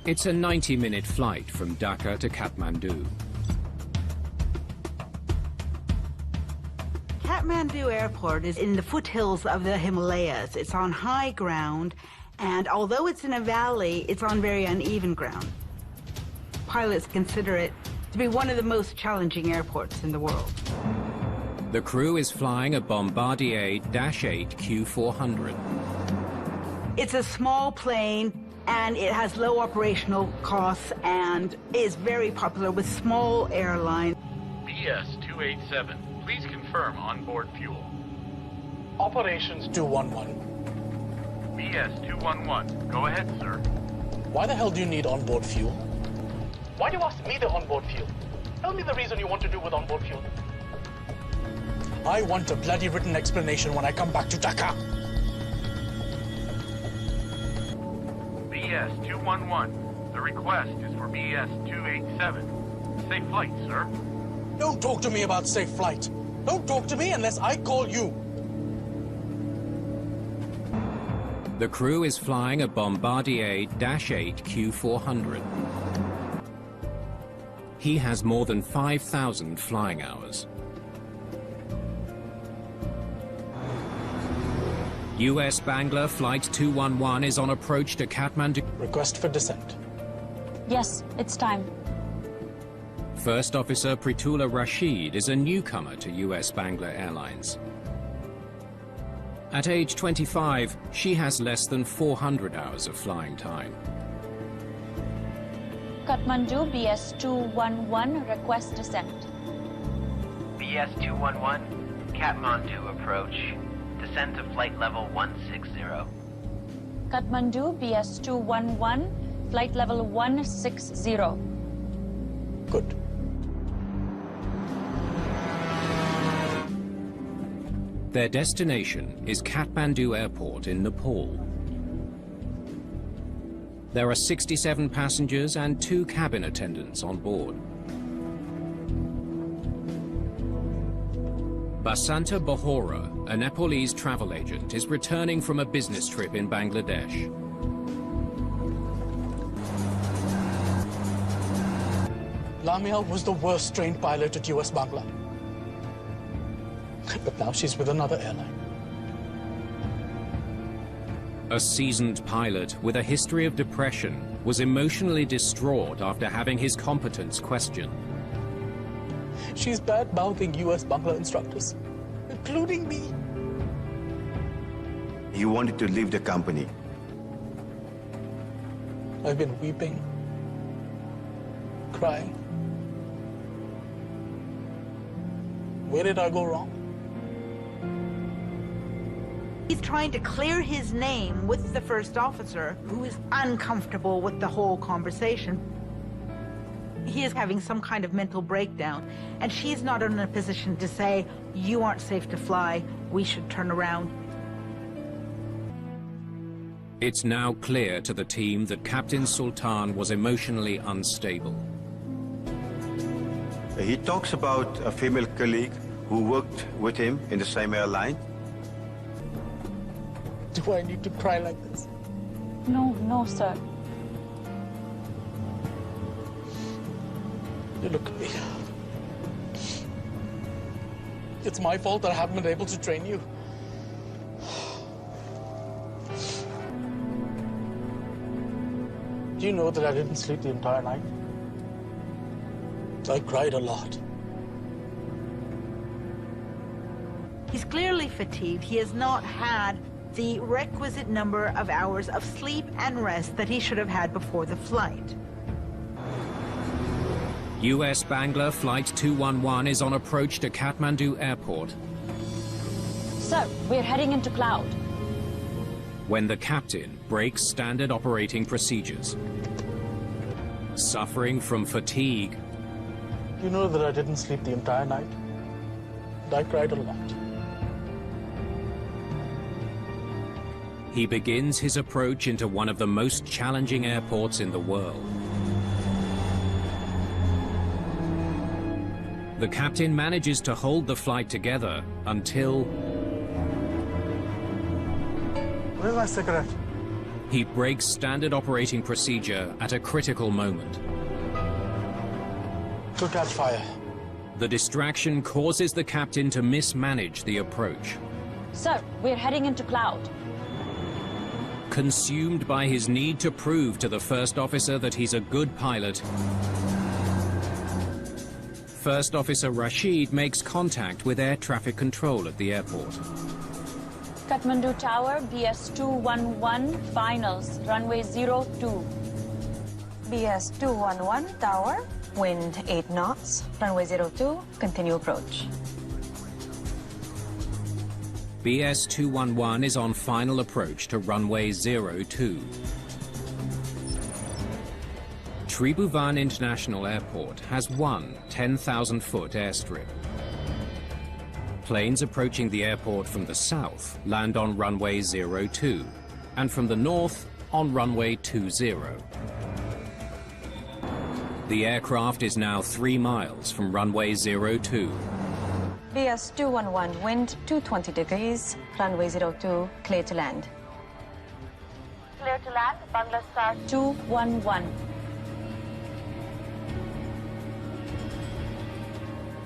It's a 90-minute flight from Dhaka to Kathmandu. Kathmandu Airport is in the foothills of the Himalayas. It's on high ground, and although it's in a valley, it's on very uneven ground. Pilots consider it to be one of the most challenging airports in the world. The crew is flying a Bombardier Dash 8 Q400. It's a small plane, and it has low operational costs and is very popular with small airlines. BS-287, please confirm onboard fuel. Operations 211. BS-211, go ahead, sir. Why the hell do you need onboard fuel? Why do you ask me the onboard fuel? Tell me the reason you want to do with onboard fuel. I want a bloody written explanation when I come back to Dhaka. BS-211, the request is for BS-287. Safe flight, sir. Don't talk to me about safe flight. Don't talk to me unless I call you. The crew is flying a Bombardier Dash 8 Q400. He has more than 5,000 flying hours. US-Bangla Flight 211 is on approach to Kathmandu. Request for descent. Yes, it's time. First Officer Pritula Rashid is a newcomer to US-Bangla Airlines. At age 25, she has less than 400 hours of flying time. Kathmandu BS-211, request descent. BS-211, Kathmandu approach. Descent of flight level 160. Kathmandu BS-211, flight level 160. Good. Their destination is Kathmandu Airport in Nepal. There are 67 passengers and 2 cabin attendants on board. Basanta Bahora, a Nepalese travel agent, is returning from a business trip in Bangladesh. Lamia was the worst trained pilot at US-Bangla. But now she's with another airline. A seasoned pilot with a history of depression was emotionally distraught after having his competence questioned. She's bad-mouthing US-Bangla instructors, including me. He wanted to leave the company. I've been weeping, crying. Where did I go wrong? He's trying to clear his name with the first officer, who is uncomfortable with the whole conversation. He is having some kind of mental breakdown, and she's not in a position to say, you aren't safe to fly, we should turn around. It's now clear to the team that Captain Sultan was emotionally unstable. He talks about a female colleague who worked with him in the same airline. Do I need to cry like this? No, sir. You look at me. It's my fault that I haven't been able to train you. Do you know that I didn't sleep the entire night? I cried a lot. He's clearly fatigued. He has not had the requisite number of hours of sleep and rest that he should have had before the flight. US-Bangla Flight 211 is on approach to Kathmandu Airport. Sir, we're heading into cloud. When the captain breaks standard operating procedures. Suffering from fatigue. You know that I didn't sleep the entire night. And I cried a lot. He begins his approach into one of the most challenging airports in the world. The captain manages to hold the flight together until... Where's my cigarette? He breaks standard operating procedure at a critical moment. Could catch fire. The distraction causes the captain to mismanage the approach. Sir, we're heading into cloud. Consumed by his need to prove to the first officer that he's a good pilot, First Officer Rashid makes contact with air traffic control at the airport. Kathmandu Tower, BS-211, finals, runway 02. BS-211 Tower, wind 8 knots, runway 02, continue approach. BS-211 is on final approach to runway 02. Tribhuvan International Airport has one 10,000-foot airstrip. Planes approaching the airport from the south land on runway 02, and from the north on runway 20. The aircraft is now 3 miles from runway 02. BS-211, wind 220 degrees, runway 02, clear to land. Clear to land, Bangla Star 211.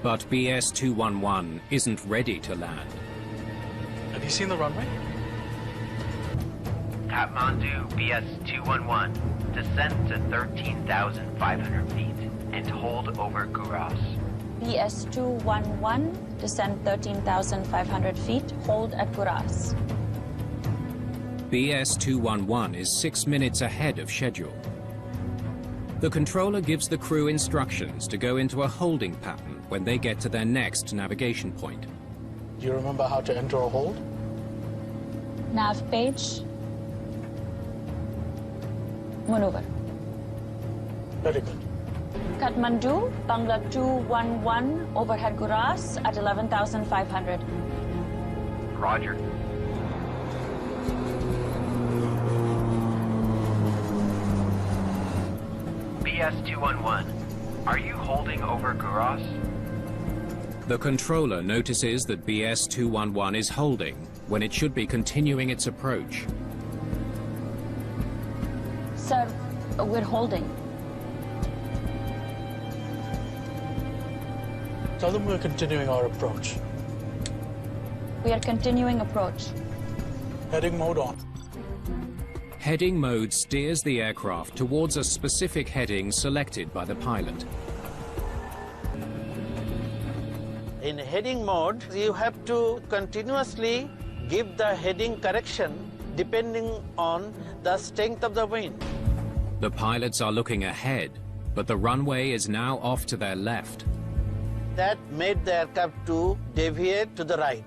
But BS-211 isn't ready to land. Have you seen the runway? Kathmandu BS-211, descend to 13,500 feet and hold over Guras. BS-211, descend 13,500 feet, hold at Guras. BS-211 is 6 minutes ahead of schedule. The controller gives the crew instructions to go into a holding pattern when they get to their next navigation point. Do you remember how to enter a hold? Nav page. Maneuver. Very good. Kathmandu, Bangla 211, overhead Guras at 11,500. Roger. BS-211, are you holding over Guras? The controller notices that BS-211 is holding when it should be continuing its approach. Sir, we're holding. Tell them we're continuing our approach. We are continuing approach. Heading mode on. Heading mode steers the aircraft towards a specific heading selected by the pilot. In heading mode, you have to continuously give the heading correction depending on the strength of the wind. The pilots are looking ahead, but the runway is now off to their left. That made the aircraft to deviate to the right.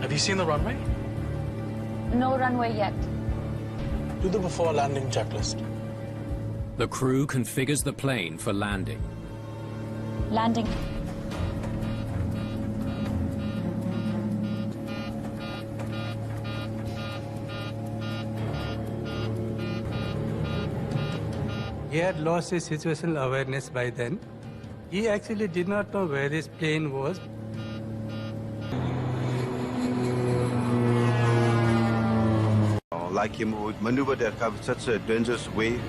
Have you seen the runway? No runway yet. Do the before landing checklist. The crew configures the plane for landing. Landing. He had lost his situational awareness by then. He actually did not know where his plane was. Like him would maneuver the aircraft in such a dangerous way.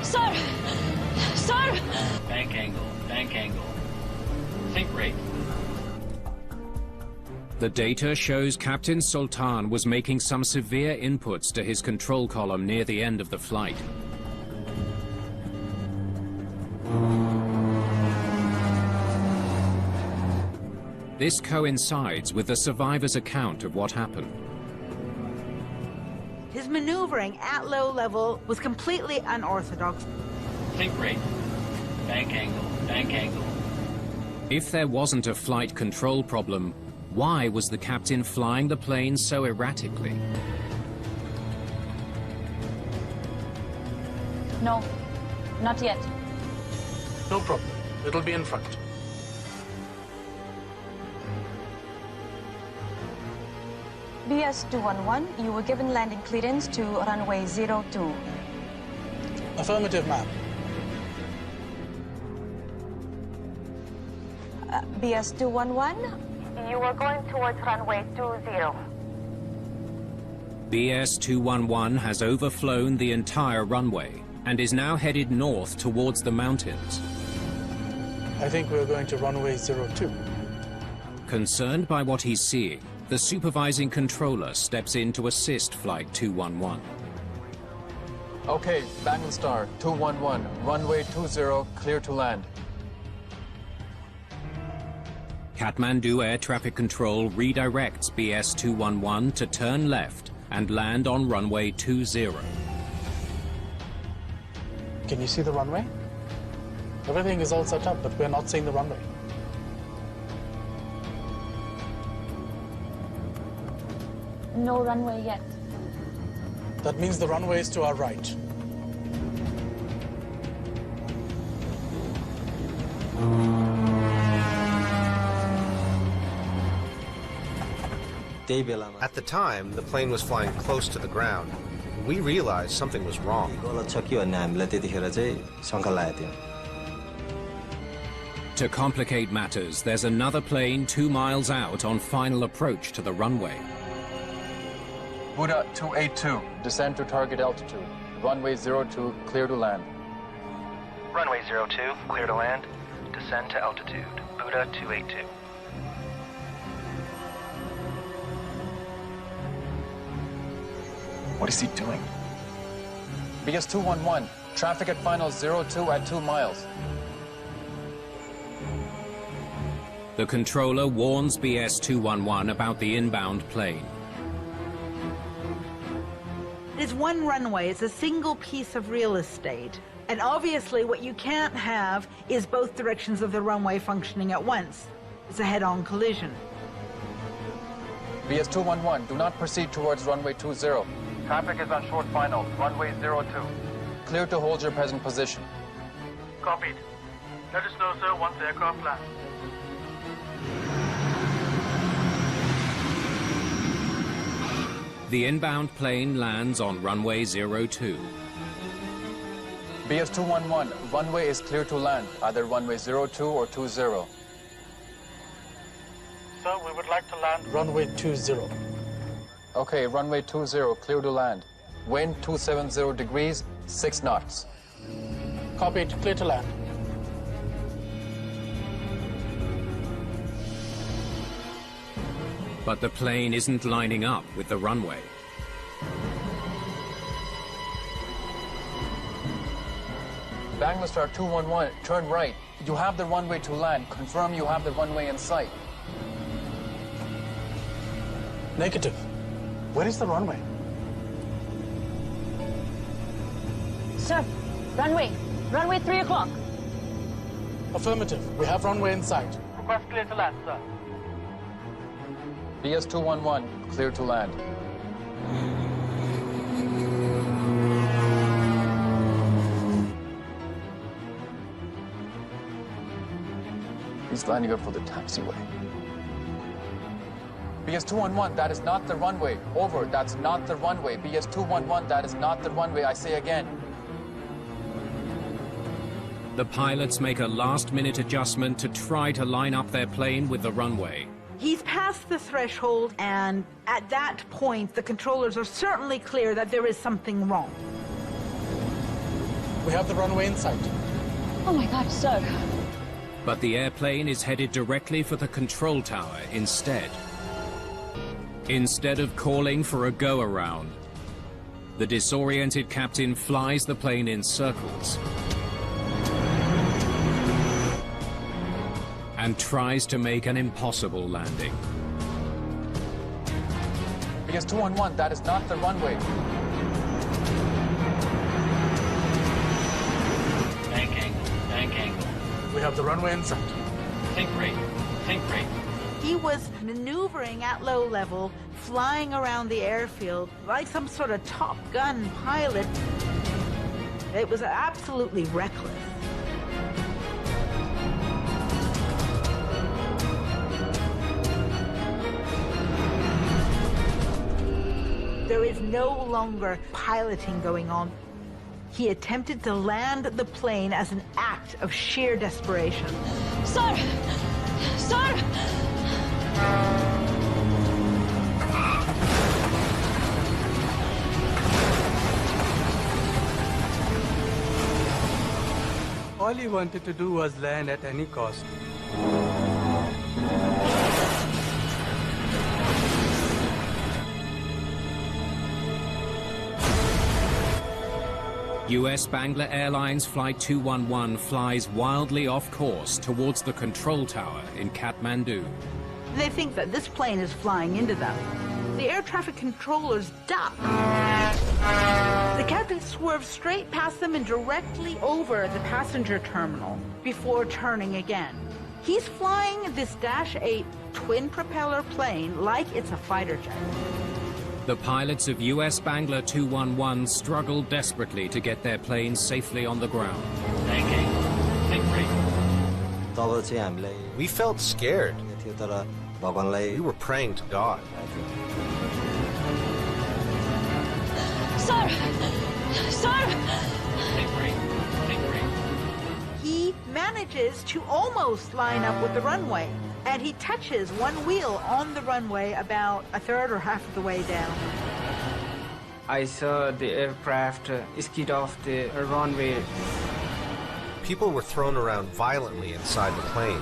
Sir! Sir! Bank angle, bank angle. Sink rate. The data shows Captain Sultan was making some severe inputs to his control column near the end of the flight. This coincides with the survivor's account of what happened. His maneuvering at low level was completely unorthodox. Sink rate. Bank angle, bank angle. If there wasn't a flight control problem, why was the captain flying the plane so erratically? No, not yet. No problem. It'll be in front. BS-211, you were given landing clearance to runway 02. Affirmative, ma'am. BS-211, You are going towards runway 20. BS-211 has overflown the entire runway and is now headed north towards the mountains. I think we're going to runway 02. Concerned by what he's seeing, the supervising controller steps in to assist Flight 211. Okay, Bangladeshis 211, runway 20, clear to land. Kathmandu Air Traffic Control redirects BS-211 to turn left and land on runway 20. Can you see the runway? Everything is all set up, but we're not seeing the runway. No runway yet. That means the runway is to our right. At the time, the plane was flying close to the ground. We realized something was wrong. To complicate matters, there's another plane 2 miles out on final approach to the runway. Buddha 282, descend to target altitude. Runway 02, clear to land. Runway 02, clear to land. Descend to altitude. Buddha 282. What is he doing? BS-211, traffic at final 02 at 2 miles. The controller warns BS-211 about the inbound plane. It's one runway, it's a single piece of real estate. And obviously what you can't have is both directions of the runway functioning at once. It's a head-on collision. BS-211, do not proceed towards runway 20. Traffic is on short final, runway 02. Clear to hold your present position. Copied. Let us know, sir, once the aircraft lands. The inbound plane lands on runway 02. BS-211, runway is clear to land, either runway 02 or 20. Sir, we would like to land runway 20. Okay, runway 20, clear to land. Wind 270 degrees, 6 knots. Copied, clear to land. But the plane isn't lining up with the runway. Bangladeshis 211, turn right. You have the runway to land. Confirm you have the runway in sight. Negative. Where is the runway? Sir, runway 3 o'clock. Affirmative. We have runway in sight. Request clear to land, sir. BS-211, clear to land. He's lining up for the taxiway. BS-211, that is not the runway. Over, that's not the runway. BS-211, that is not the runway. I say again. The pilots make a last-minute adjustment to try to line up their plane with the runway. He's past the threshold, and at that point, the controllers are certainly clear that there is something wrong. We have the runway in sight. Oh my God, sir. But the airplane is headed directly for the control tower instead. Instead of calling for a go-around, the disoriented captain flies the plane in circles and tries to make an impossible landing. BS-211, that is not the runway. Bank angle. We have the runway in sight. Sink rate. He was maneuvering at low level, flying around the airfield like some sort of Top Gun pilot. It was absolutely reckless. There is no longer piloting going on. He attempted to land the plane as an act of sheer desperation. Sir! Sir! All he wanted to do was land at any cost. US-Bangla Airlines Flight 211 flies wildly off course towards the control tower in Kathmandu. They think that this plane is flying into them. The air traffic controllers duck. The captain swerves straight past them and directly over the passenger terminal before turning again. He's flying this Dash 8 twin-propeller plane like it's a fighter jet. The pilots of US-Bangla 211 struggle desperately to get their planes safely on the ground. We felt scared. We were praying to God. Sir! Sir! He manages to almost line up with the runway, and he touches one wheel on the runway about a third or half of the way down. I saw the aircraft skid off the runway. People were thrown around violently inside the plane.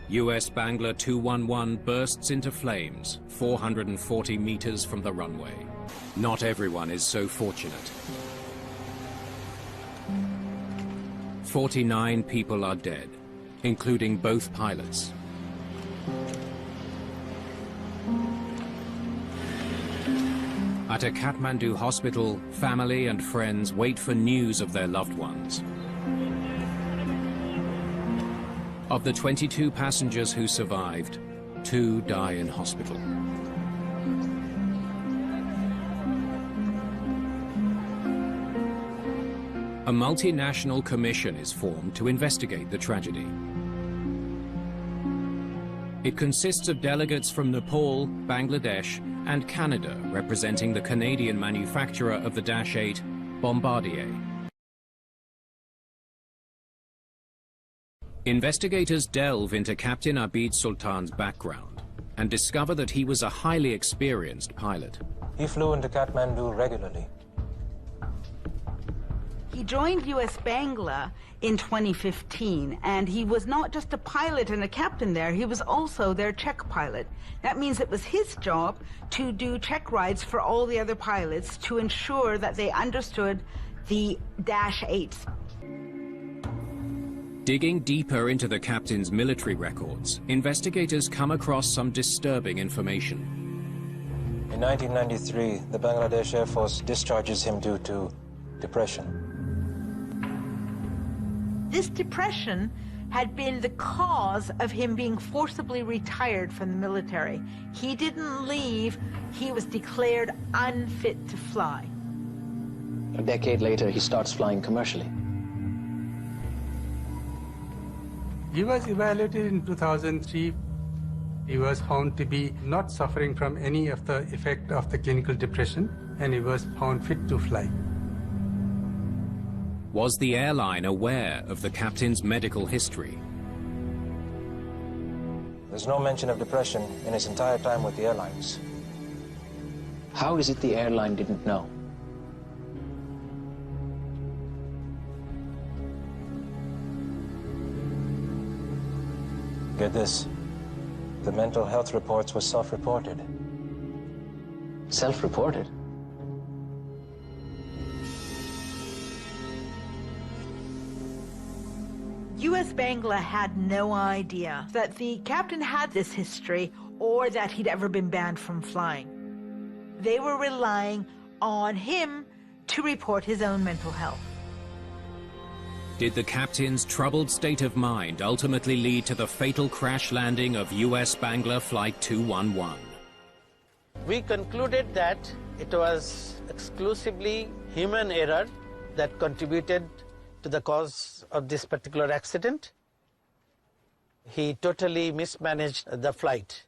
US-Bangla 211 bursts into flames 440 meters from the runway. Not everyone is so fortunate. 49 people are dead, including both pilots. At a Kathmandu hospital, family and friends wait for news of their loved ones. Of the 22 passengers who survived, 2 die in hospital. A multinational commission is formed to investigate the tragedy. It consists of delegates from Nepal, Bangladesh, and Canada, representing the Canadian manufacturer of the Dash 8, Bombardier. Investigators delve into Captain Abid Sultan's background and discover that he was a highly experienced pilot. He flew into Kathmandu regularly. He joined US-Bangla in 2015, and he was not just a pilot and a captain there, he was also their check pilot. That means it was his job to do check rides for all the other pilots to ensure that they understood the Dash 8s. Digging deeper into the captain's military records, investigators come across some disturbing information. In 1993, the Bangladesh Air Force discharges him due to depression. This depression had been the cause of him being forcibly retired from the military. He didn't leave, he was declared unfit to fly. A decade later, he starts flying commercially. He was evaluated in 2003. He was found to be not suffering from any of the effect of the clinical depression, and he was found fit to fly. Was the airline aware of the captain's medical history? There's no mention of depression in his entire time with the airlines. How is it the airline didn't know? Get this. The mental health reports were self-reported. Self-reported? US-Bangla had no idea that the captain had this history or that he'd ever been banned from flying. They were relying on him to report his own mental health. Did the captain's troubled state of mind ultimately lead to the fatal crash landing of US-Bangla Flight 211? We concluded that it was exclusively human error that contributed to the cause of this particular accident. He totally mismanaged the flight.